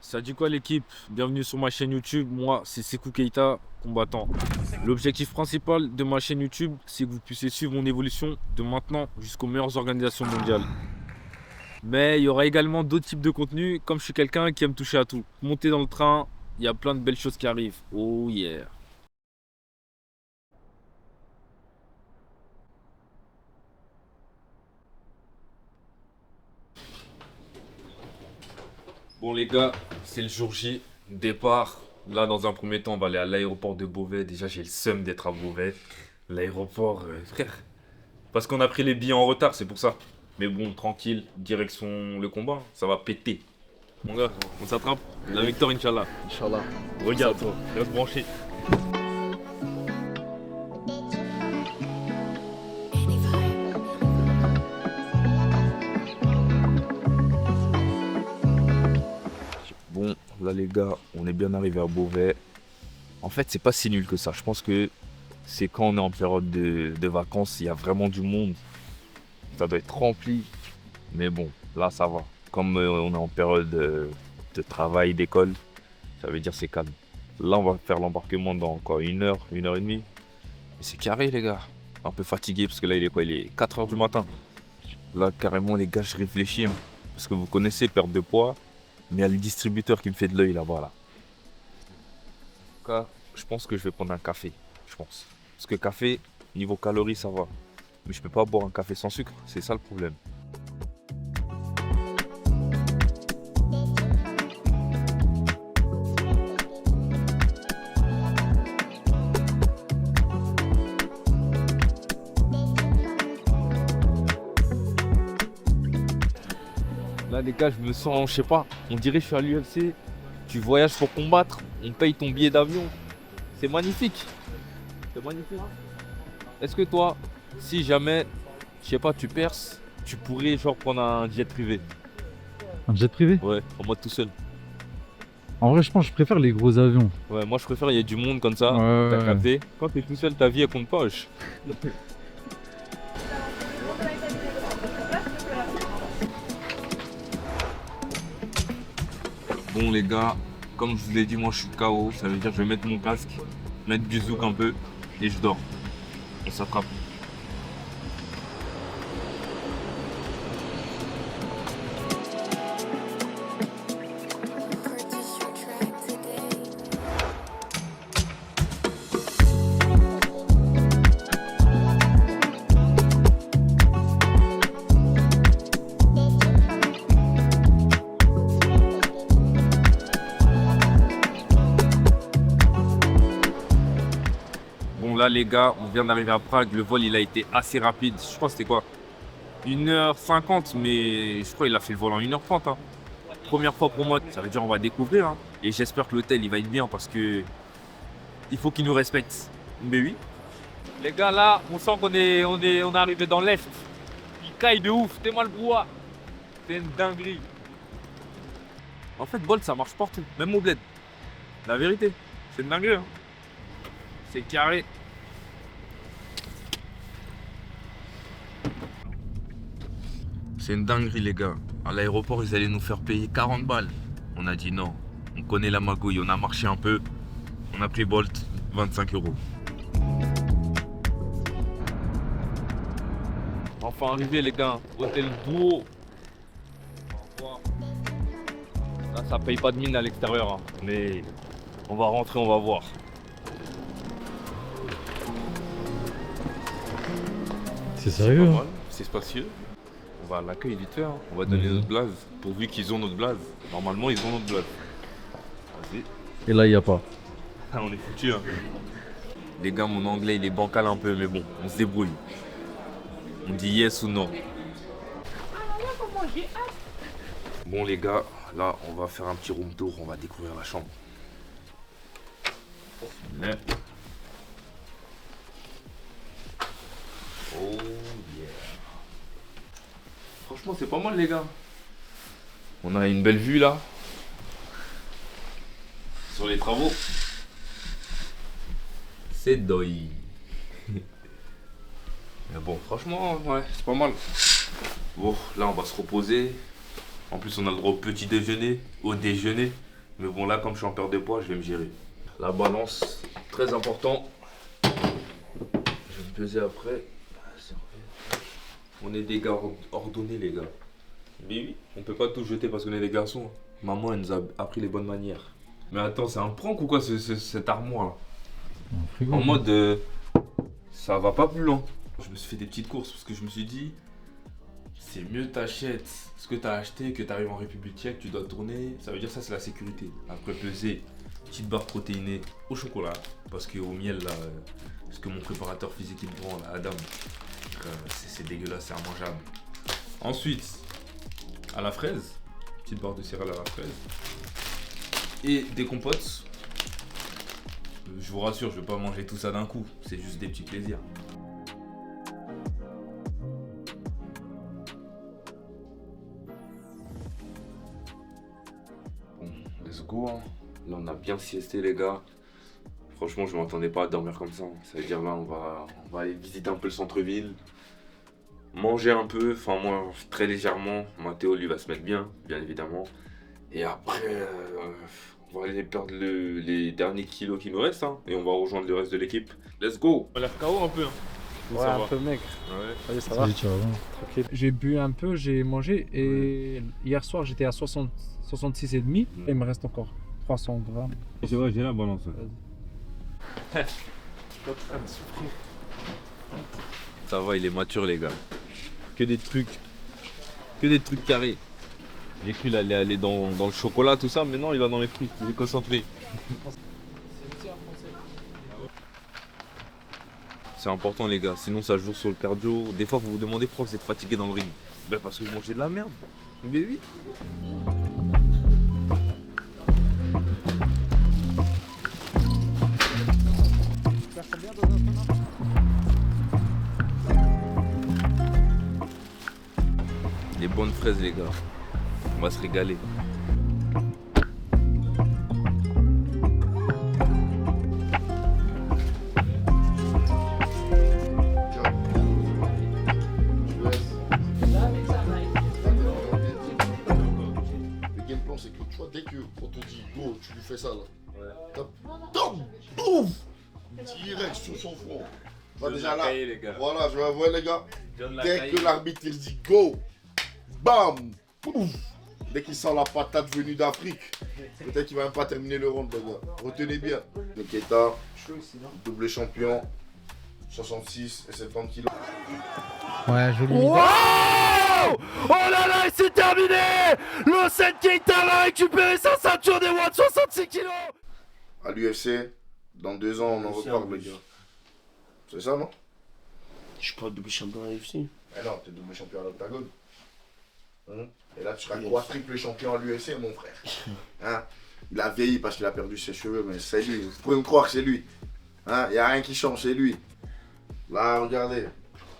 Ça dit quoi l'équipe? Bienvenue sur ma chaîne YouTube, moi c'est Sekou Keita, combattant. L'objectif principal de ma chaîne YouTube, c'est que vous puissiez suivre mon évolution de maintenant jusqu'aux meilleures organisations mondiales. Mais il y aura également d'autres types de contenus, comme je suis quelqu'un qui aime toucher à tout. Montez dans le train, il y a plein de belles choses qui arrivent. Oh yeah! Bon les gars, c'est le jour J, départ. Là dans un premier temps on va aller à l'aéroport de Beauvais. Déjà j'ai le seum d'être à Beauvais. L'aéroport, frère. Parce qu'on a pris les billets en retard, c'est pour ça. Mais bon, tranquille, direction le combat, ça va péter. Mon gars, on s'attrape. La victoire Inch'Allah. Inch'Allah. Regarde toi, reste branché. Bon, là les gars, on est bien arrivé à Beauvais. En fait, c'est pas si nul que ça. Je pense que c'est quand on est en période de vacances, il y a vraiment du monde. Ça doit être rempli. Mais bon, là ça va. Comme on est en période de travail, d'école, ça veut dire c'est calme. Là, on va faire l'embarquement dans quoi, une heure et demie. Mais c'est carré les gars. Un peu fatigué parce que là il est quoi? Il est 4 heures du matin. Là carrément les gars, je réfléchis. Hein. Parce que vous connaissez perte de poids. Mais il y a le distributeur qui me fait de l'œil là-bas. Là. En tout cas, je pense que je vais prendre un café. Je pense. Parce que café, niveau calories, ça va. Mais je peux pas boire un café sans sucre. C'est ça le problème. Là les gars, je me sens, je sais pas, on dirait que je suis à l'UFC. Tu voyages pour combattre, on paye ton billet d'avion. C'est magnifique. C'est magnifique. Est-ce que toi, si jamais, je sais pas, tu perces, tu pourrais genre prendre un jet privé? Un jet privé? Ouais, en mode tout seul. En vrai, je pense que je préfère les gros avions. Ouais, moi je préfère, il y a du monde comme ça, Ouais, t'as ouais. capté. Quand t'es tout seul, ta vie elle compte pas. wesh. Bon les gars, comme je vous l'ai dit, moi je suis KO, ça veut dire que je vais mettre mon casque, mettre du zouk un peu et je dors. On s'attrape. Bon là les gars, on vient d'arriver à Prague, le vol il a été assez rapide. Je crois que c'était quoi? 1h50, mais je crois qu'il a fait le vol en 1h30. Hein. Première fois pour moi, ça veut dire on va découvrir. Hein. Et j'espère que l'hôtel il va être bien parce que il faut qu'il nous respecte. Mais oui. Les gars là, on sent qu'on est arrivé dans l'Est. Il caille de ouf, t'es moi le brouhaha. C'est une dinguerie. En fait, Bolt ça marche partout, même au bled. La vérité, c'est une dinguerie. Hein. C'est carré. C'est une dinguerie les gars. À l'aéroport, ils allaient nous faire payer 40 balles. On a dit non. On connaît la magouille, on a marché un peu. On a pris Bolt, 25 euros. Enfin arrivé les gars, hôtel Duo. Là ça paye pas de mine à l'extérieur, hein. Mais on va rentrer, on va voir. C'est sérieux? Pas mal, c'est spacieux. On va à l'accueil vite fait, hein. On va donner notre blaze. Pourvu qu'ils ont notre blaze. Normalement, ils ont notre blaze. Vas-y. Et là, il n'y a pas. Ah, on est foutus. Hein. Les gars, mon anglais, il est bancal un peu, mais bon, on se débrouille. On dit yes ou non. Bon, les gars, là, on va faire un petit room tour. On va découvrir la chambre. Ouais. Oh yeah. Franchement, c'est pas mal, les gars. On a une belle vue là. Sur les travaux. C'est doi. Mais bon, franchement, ouais, c'est pas mal. Bon, là, on va se reposer. En plus, on a le droit au petit déjeuner, au déjeuner. Mais bon, là, comme je suis en perte de poids, je vais me gérer. La balance, très important. Je vais me peser après. On est des gars ordonnés, les gars. Mais oui, on peut pas tout jeter parce qu'on est des garçons. Maman, elle nous a appris les bonnes manières. Mais attends, c'est un prank ou quoi, cette armoire-là? Un frigo. En mode, ça va pas plus loin. Je me suis fait des petites courses parce que je me suis dit, c'est mieux t'achètes ce que t'as acheté que t'arrives en République tchèque, tu dois tourner. Ça veut dire ça, c'est la sécurité. Après peser, petite barre protéinée au chocolat. Parce qu'au miel, là, ce que mon préparateur physique il me prend, là, Adam, c'est dégueulasse, c'est immangeable. Ensuite, à la fraise, petite barre de céréales à la fraise. Et des compotes. Je vous rassure, je vais pas manger tout ça d'un coup, c'est juste des petits plaisirs. Bon, let's go. Hein. Là, on a bien siesté, les gars. Franchement, je m'attendais pas à dormir comme ça. Ça veut dire là, on va aller visiter un peu le centre-ville. Manger un peu, enfin moi, très légèrement. Mathéo, lui, va se mettre bien évidemment. Et après, on va aller perdre les derniers kilos qui nous restent. Hein, et on va rejoindre le reste de l'équipe. Let's go. On a l'air KO un peu. Hein. Ouais, un peu maigre. Ouais. Allez, ça va. Salut, tu vas bien. Tranquille. J'ai bu un peu, j'ai mangé et hier soir j'étais à 66,5 et il me reste encore 300 grammes. C'est vrai, j'ai la balance. Ça va, il est mature, les gars. Que des trucs carrés. J'ai cru qu'il allait aller dans le chocolat, tout ça, mais non, il va dans les fruits. Il est concentré. C'est important, les gars, sinon ça joue sur le cardio. Des fois, vous vous demandez pourquoi vous êtes fatigué dans le ring. Ben parce que vous mangez de la merde. Mais oui. Des bonnes fraises, les gars. On va se régaler. Le game plan, c'est que tu vois, dès qu'on te dit go, tu lui fais ça là. Top, boum, direct sur son front. Tu vois, déjà là, les gars. voilà, je vois les gars. Dès que l'arbitre il dit go, bam, pouf. Dès qu'il sent la patate venue d'Afrique, peut-être qu'il va même pas terminer le round, les gars. Retenez bien. Nikita, double champion, 66 et 70 kilos. Ouais, joli. Wow, oh là là, et c'est terminé. Le 7 Keita a récupéré sa ceinture des moins de 66 kilos. À l'UFC, dans 2 ans, on en reparle, les gars. C'est ça, non? Je suis pas double champion à l'UFC. Eh non, t'es double champion à l'Octagone. Et là, tu seras quadruple champion à l'UFC, mon frère. Hein? Il a vieilli parce qu'il a perdu ses cheveux, mais c'est lui. Vous pouvez me croire que c'est lui. Hein? Il n'y a rien qui change, c'est lui. Là, regardez.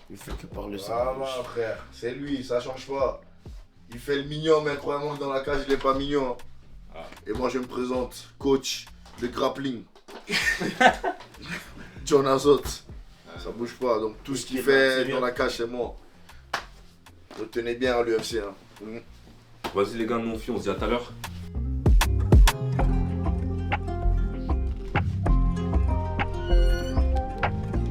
Il fait que parler ça. Voilà, frère. C'est lui, ça change pas. Il fait le mignon, mais croyez-moi que dans la cage, il est pas mignon. Et moi, je me présente, coach de grappling. John Azot. Ça bouge pas, donc tout ce qu'il fait dans la cage, c'est moi. Retenez bien à l'UFC. Hein. Vas-y les gars, nous on se dit à tout à l'heure.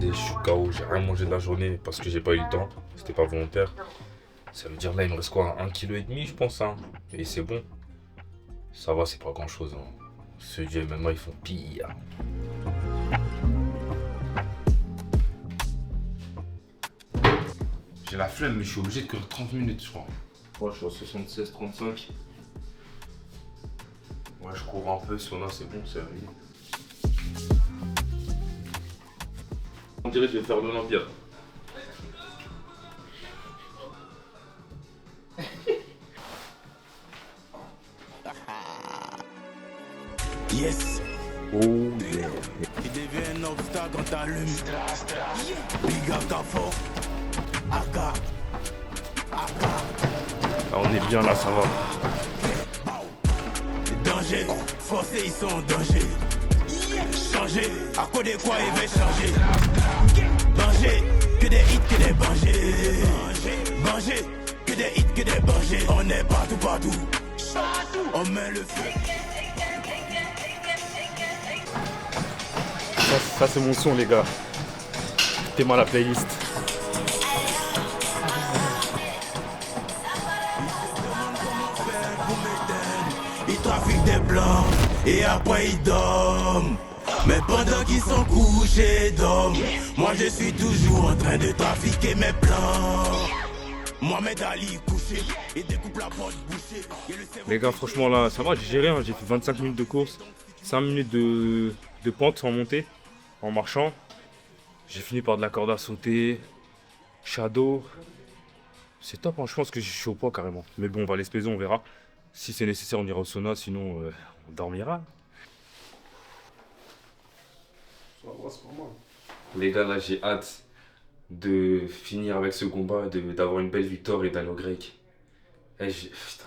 Je suis KO, j'ai rien mangé de la journée parce que j'ai pas eu le temps, c'était pas volontaire. Ça veut dire là il me reste quoi, 1,5 kg je pense hein. Et c'est bon. Ça va, c'est pas grand chose. Hein. Ceux du MMA ils font pire. J'ai la flemme mais je suis obligé de courir 30 minutes je crois. Moi je suis à 76-35. Ouais je cours un peu, si on a c'est bon, c'est réglé. On dirait que je vais faire l'Olympia. Yes. Oh yeah. Il devient un obstacle quand t'allumes. Big up ta fort. Aka. Là on est bien là, ça va. Danger. Forcés ils sont en danger. Changer. À quoi de quoi il va changer. Danger. Que des hits, que des bangers. Danger. Que des hits, que des dangers. On est partout, partout. On met le feu. Ça c'est mon son les gars. Écoutez-moi la playlist. Ils trafiquent des blancs et après ils dorment. Mais pendant qu'ils sont couchés d'hommes, moi je suis toujours en train de trafiquer mes plans. Mohamed Ali couché et découpe la porte bouchée. Les gars franchement là ça va, j'ai géré, hein. J'ai fait 25 minutes de course, 5 minutes de pente sans monter, en marchant. J'ai fini par de la corde à sauter, shadow. C'est top, hein. Je pense que je suis au poids carrément. Mais bon on va les peser, on verra. Si c'est nécessaire on ira au sauna, sinon on dormira. Les gars, là, j'ai hâte de finir avec ce combat, d'avoir une belle victoire et d'aller au grec. Putain.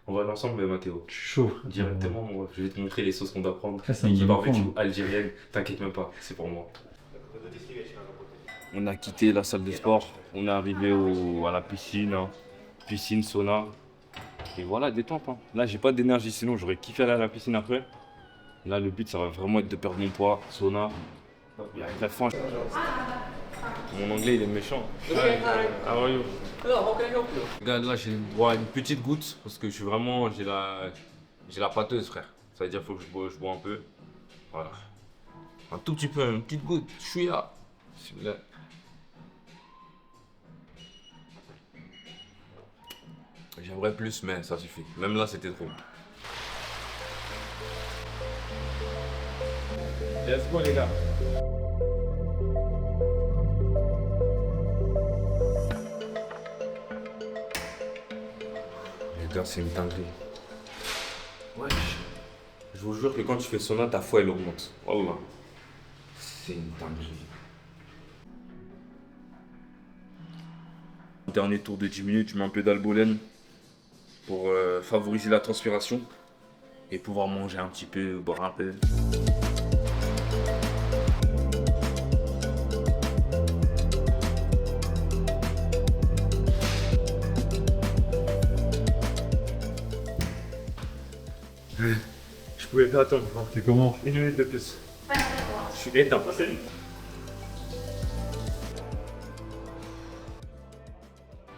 On va aller ensemble, Mathéo. Je suis chaud. Directement, moi. Je vais te montrer les sauces qu'on doit prendre. Ça me L'équipe donne barbecue faim. algérienne, t'inquiète même pas, c'est pour moi. On a quitté la salle de sport, on est arrivé à la piscine, hein. Piscine, sauna. Et voilà, détente. Hein. Là, j'ai pas d'énergie, sinon j'aurais kiffé aller à la piscine après. Là, le but, ça va vraiment être de perdre mon poids, sauna. Il y a la faim. Mon anglais, il est méchant. How are you? Regarde, là, j'ai le droit à une petite goutte parce que je suis vraiment. J'ai la pâteuse, frère. Ça veut dire qu'il faut que je bois un peu. Voilà. Un tout petit peu, une petite goutte. Chouïa. S'il vous plaît. J'aimerais plus, mais ça suffit. Même là, c'était trop. Let's go les gars. Les gars, c'est une dinguerie. Ouais. Je vous jure que quand tu fais sauna, ta foi elle augmente. Wallah. C'est une dinguerie. Dernier tour de 10 minutes, je mets un peu d'albolène pour favoriser la transpiration et pouvoir manger un petit peu, boire un peu. Je pouvais pas attendre. C'est comment? 1 minute de plus. Je suis éteint.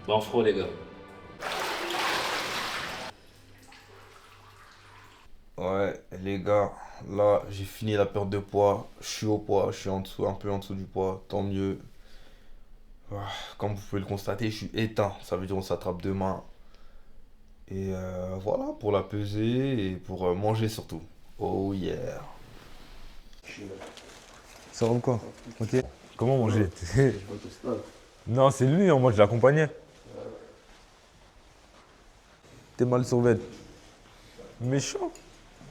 Bon froid, les gars. Ouais, les gars, là j'ai fini la perte de poids. Je suis au poids, je suis en dessous, un peu en dessous du poids, tant mieux. Comme vous pouvez le constater, je suis éteint. Ça veut dire on s'attrape demain. Et voilà, pour la peser et pour manger surtout. Oh yeah. Ça va quoi? Ok. Comment manger? Non, c'est lui, hein, moi je l'accompagnais. T'es mal survêt. Méchant.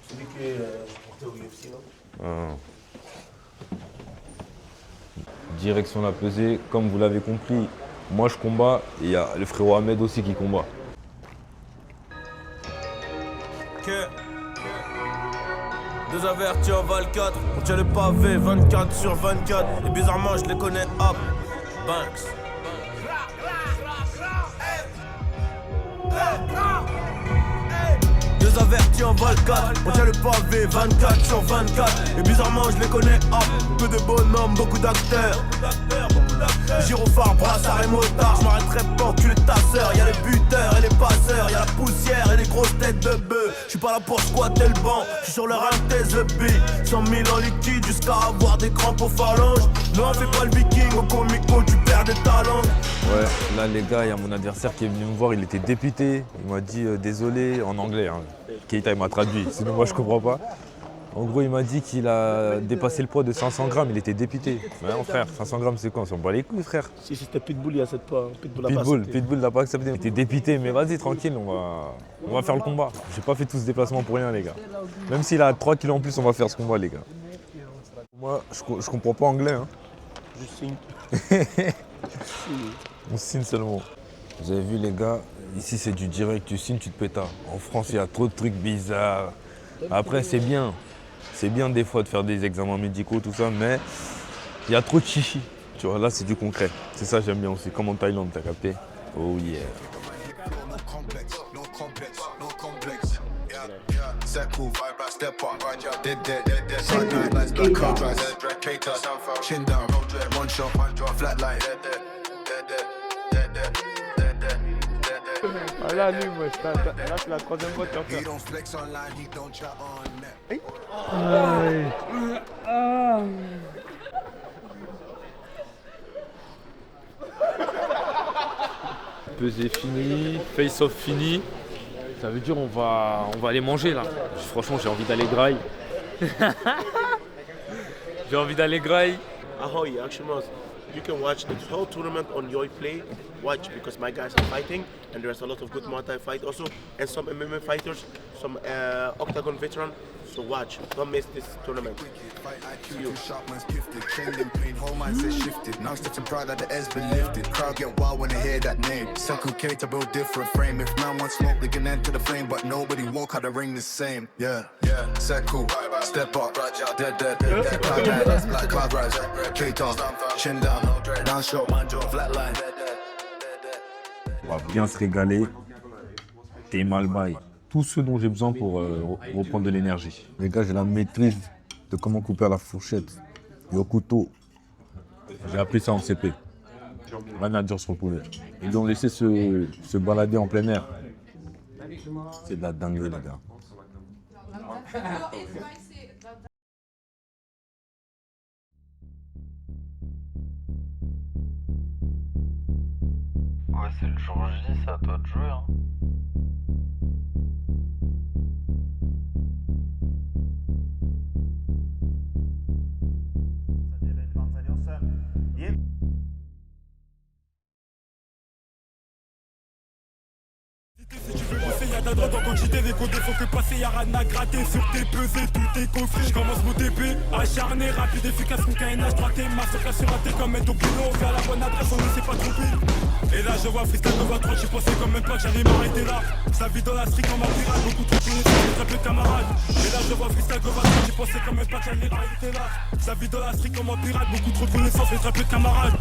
Celui qui est porté au UFC, non? Direction la pesée, comme vous l'avez compris, moi je combats et il y a le frérot Ahmed aussi qui combat. Que 2 avertis en Val 4, on tient le pavé 24 sur 24. Et bizarrement je les connais hop, Banks. 2 avertis en Val 4, on tient le pavé 24 sur 24. Et bizarrement je les connais hop, peu de bonhommes, beaucoup d'acteurs. Gyrophare, brassard et motard, je m'arrêterai pas enculer ta sœur. Y'a les buteurs et les passeurs, y'a la poussière et les grosses têtes de bœuf. J'suis pas là pour squatter le banc, j'suis sur le ring tes EP. 100 000 en liquide jusqu'à avoir des crampes aux phalanges. Non, fais pas le viking, au comico tu perds des talents. Ouais, là les gars, il y a mon adversaire qui est venu me voir, il était dépité. Il m'a dit désolé en anglais. Hein. Keita il m'a traduit, sinon moi je comprends pas. En gros, il m'a dit qu'il a dépassé le poids de 500 grammes, il était dépité. Mais non frère, 500 grammes c'est quoi? On s'en bat les couilles frère. Si c'était Pitbull, il y a cette pas. Pitbull n'a pas accepté. Il était dépité, mais vas-y tranquille, on va faire le combat. J'ai pas fait tout ce déplacement pour rien les gars. Même s'il a 3 kilos en plus, on va faire ce combat les gars. Moi, je comprends pas anglais. Hein. Je signe. On signe seulement. Vous avez vu les gars, ici c'est du direct, tu signes, tu te pétas. En France, il y a trop de trucs bizarres. Après, c'est bien. C'est bien des fois de faire des examens médicaux, tout ça, mais il y a trop de chichi. Tu vois, là c'est du concret. C'est ça que j'aime bien aussi, comme en Thaïlande, t'as capté? Oh yeah. Circle, step up, dead, side night, lights black car drives, cater, chin down, one shot, flatline, Voilà, lui, moi, là, c'est la troisième fois que tu vas faire. he don't flex online, he don't chat on net. Pesé fini, face-off fini. Ça veut dire on va aller manger là. Franchement, j'ai envie d'aller graille. J'ai envie d'aller graille. Ahoy, Action Mouse. You can watch the whole tournament on Yoi Play. Watch because my guys are fighting and there's a lot of good Muay Thai fight also and some MMA fighters, some Octagon veteran. So watch, don't miss this tournament. Fight IQ, too sharp, man's gifted. Training pain, whole mindset shifted. Now stepping proud that the A's been lifted. Crowd get wild when they hear that name. Circle K to build different frame. If man wants smoke, they can enter the flame. But nobody walk out the ring the same. Yeah, circle, step up, dead, cloud rise, black cloud rise, K-top, chin down, down shot, flatline. On va bien se régaler. T'es mal bail. Tout ce dont j'ai besoin pour reprendre de l'énergie. Les gars, j'ai la maîtrise de comment couper à la fourchette et au couteau. J'ai appris ça en CP. Rien à dire sur le poulet. Ils l'ont laissé se balader en plein air. C'est de la dinguerie, les gars. Ouais, c'est le jour J, c'est à toi de jouer. Hein. Si tu veux bosser, y'a de la drogue en quantité, des côtés, faut que passer, y'a rien à gratter. Sur tes pesées, tout est coffré. J'commence mon TP, acharné, rapide, efficace, mon KNH, 3T, masse, casse sur raté comme être au boulot. Vers la bonne adresse, on ne s'est pas trompé. Et là, je vois freestyle de votre j'ai pensé quand même pas que j'allais m'arrêter là. Sa vie dans la street comme un pirate, beaucoup trop connaissants, très peu de camarades. Et là, je vois freestyle de votre j'ai pensé quand même pas que j'allais m'arrêter là. Sa vie dans la street comme un pirate, beaucoup trop connaissants, très peu de camarades.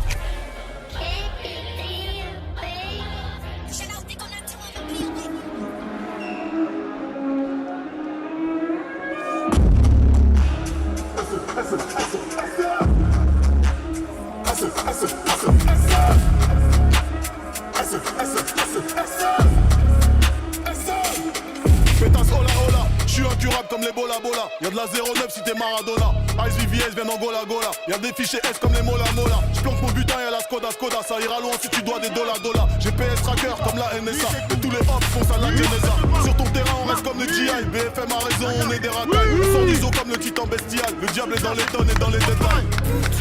J'suis incurable comme les bola bola. Y'a de la 09 si t'es Maradona. Ice VVS vient d'Angola Gola. Y'a des fichiers S comme les Mola Mola. J'planque mon butin et la Skoda Skoda. Ça ira loin si tu dois des dollars. GPS tracker comme la NSA. Et tous les hops font ça la Genesa. Sur ton terrain on reste comme le GI. BFM a raison, on est des racailles. Le sang d'ISO comme le titan bestial. Le diable est dans les tonnes et dans les détails.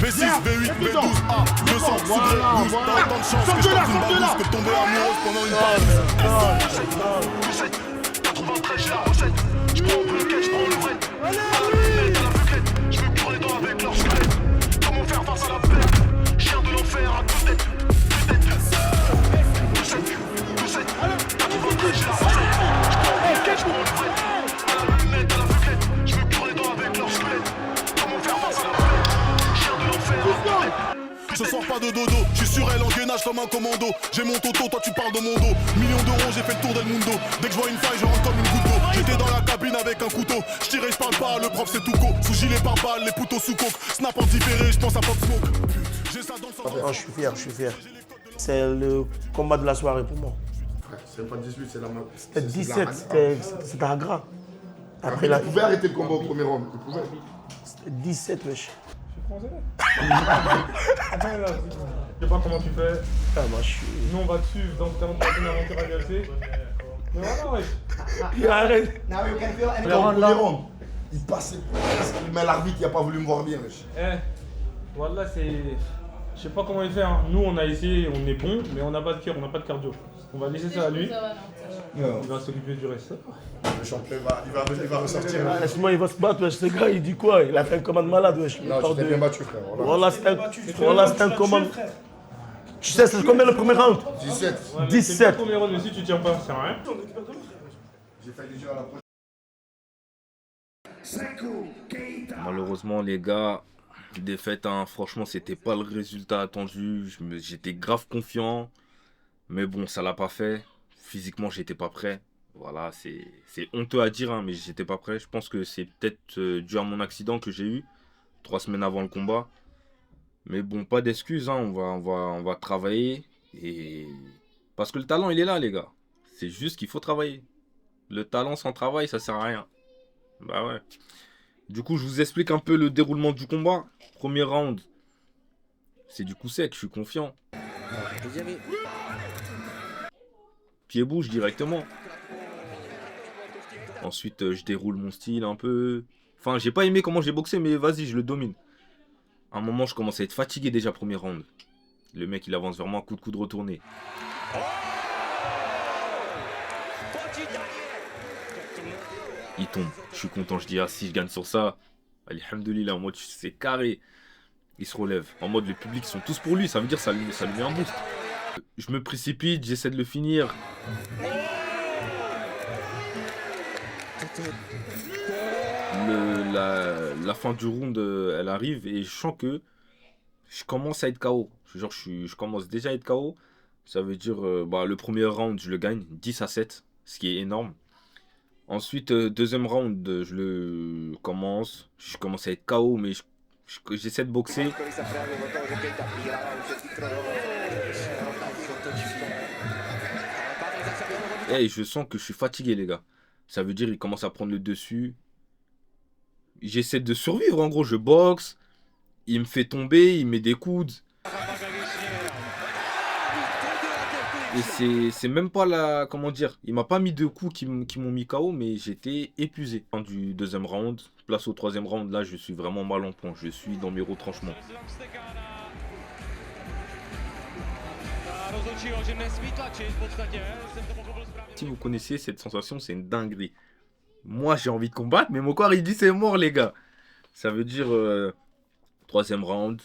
V6, V8, V12, A, 200, soudré, 12. T'as autant de chance que j'tente une babousse que de tomber amoureuse pendant une pause. 93, j'ai la recette. J'prends le bloquet, j'prends le vrai. À la lunette, à la buclette. J'veux pur les dents avec leur squelette. Comment faire face à la perte? Chien de l'enfer à deux têtes. Deux têtes. 2-7, 93, j'ai la recette. J'prends le bloquet, j'prends le vrai. À la lunette, à la buclette. J'veux pur les dents avec leur squelette. Comment faire face à la perte? Chien de l'enfer à deux têtes. Ce soir pas de dodo, je suis sur elle en gainage comme un commando. J'ai mon toto, toi tu parles de mon dos. Millions d'euros, j'ai fait le tour del mundo. Dès que je vois une faille, je rentre comme une goutte d'eau. J'étais dans la cabine avec un couteau. Je tirais, je parle pas, le prof c'est tout co. Sous gilet par balle, les pouteaux sous coke. Snap anti-ferré, je pense à Pop Smoke. J'ai ça dans le sang. Je suis fier. C'est le combat de la soirée pour moi. C'est pas 18, c'est la main. C'était 17, c'était à gras. Après, il pouvait arrêter le combat au premier round. Il pouvait. C'était 17, wesh. Attends là, je sais pas comment tu fais. Ah, moi je suis. Nous on va te suivre dans ta aventure à DLC. Mais voilà, wesh. Il arrête. Il passe, mais l'arbitre il a pas voulu me voir bien. Voilà, c'est. Je sais pas comment il fait. Hein. Nous on a essayé, on est bon, mais on n'a pas de cœur, on n'a pas de cardio. On va laisser ça à lui. Il va s'occuper du reste. Le champion il va ressortir. Laisse-moi, il va se battre, wesh. Ce gars, il dit quoi? Il a fait un commande malade, wesh. Non, tu t'es bien battu, frère. Voilà, c'est un commande. Tu sais, c'est combien le premier round? 17. Ouais, 17. Le premier round, mais si tu tiens pas, c'est rien. J'ai failli dire à la prochaine. Malheureusement, les gars, défaite, hein, franchement, c'était pas le résultat attendu. J'étais grave confiant. Mais bon, ça l'a pas fait. Physiquement, j'étais pas prêt. Voilà, c'est honteux à dire, hein, mais j'étais pas prêt. Je pense que c'est peut-être dû à mon accident que j'ai eu 3 semaines avant le combat. Mais bon, pas d'excuses, hein, on va travailler. Et... Parce que le talent, il est là, les gars. C'est juste qu'il faut travailler. Le talent sans travail, ça sert à rien. Bah ouais. Du coup, je vous explique un peu le déroulement du combat. Premier round, c'est du coup sec, je suis confiant. Pied bouge directement. Ensuite, je déroule mon style un peu. Enfin, j'ai pas aimé comment j'ai boxé, mais vas-y, je le domine. À un moment, je commence à être fatigué déjà, premier round. Le mec, il avance vers moi, coup de coude retourné. Il tombe. Je suis content, je dis, ah, si je gagne sur ça, alhamdoulilah, en mode, c'est carré. Il se relève. En mode, le public sont tous pour lui, ça veut dire ça lui met un boost. Je me précipite, j'essaie de le finir. La fin du round, elle arrive et je sens que je commence à être KO. Genre, je commence déjà à être KO. Ça veut dire, le premier round, je le gagne 10-7, ce qui est énorme. Ensuite, deuxième round, je commence à être KO, mais j'essaie de boxer. Et je sens que je suis fatigué, les gars. Ça veut dire qu'il commence à prendre le dessus. J'essaie de survivre, en gros, je boxe. Il me fait tomber, il met des coudes. Et c'est même pas la... Comment dire? Il m'a pas mis de coups qui m'ont mis KO, mais j'étais épuisé. Du deuxième round, place au troisième round, là, je suis vraiment mal en point. Je suis dans mes retranchements. Si vous connaissez cette sensation, c'est une dinguerie. Moi, j'ai envie de combattre, mais mon corps, il dit c'est mort, les gars. Ça veut dire... troisième round.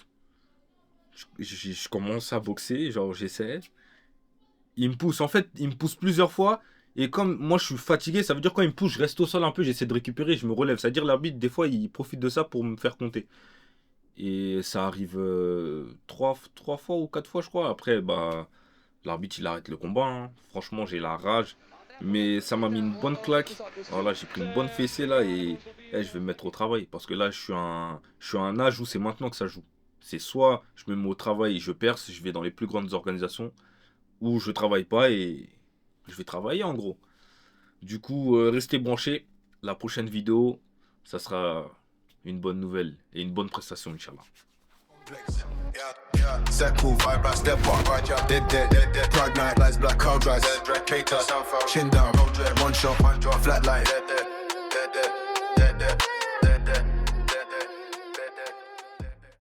Je commence à boxer, genre j'essaie. Il me pousse, en fait, il me pousse plusieurs fois. Et comme moi je suis fatigué, ça veut dire quand il me pousse, je reste au sol un peu, j'essaie de récupérer, je me relève. C'est-à-dire l'arbitre, des fois, il profite de ça pour me faire compter. Et ça arrive 3 fois ou 4 fois, je crois. Après, l'arbitre, il arrête le combat. Hein. Franchement, j'ai la rage. Mais ça m'a mis une bonne claque. Alors là, j'ai pris une bonne fessée là et je vais me mettre au travail. Parce que là, je suis à un âge où c'est maintenant que ça joue. C'est soit je me mets au travail et je perce, je vais dans les plus grandes organisations, ou je travaille pas et je vais travailler en gros. Du coup, restez branchés. La prochaine vidéo, ça sera une bonne nouvelle et une bonne prestation, Inch'Allah. Set cool vibe, I step up, right up, dead, pride night, lights black, car drives, cater, chin down, one shot, flat light,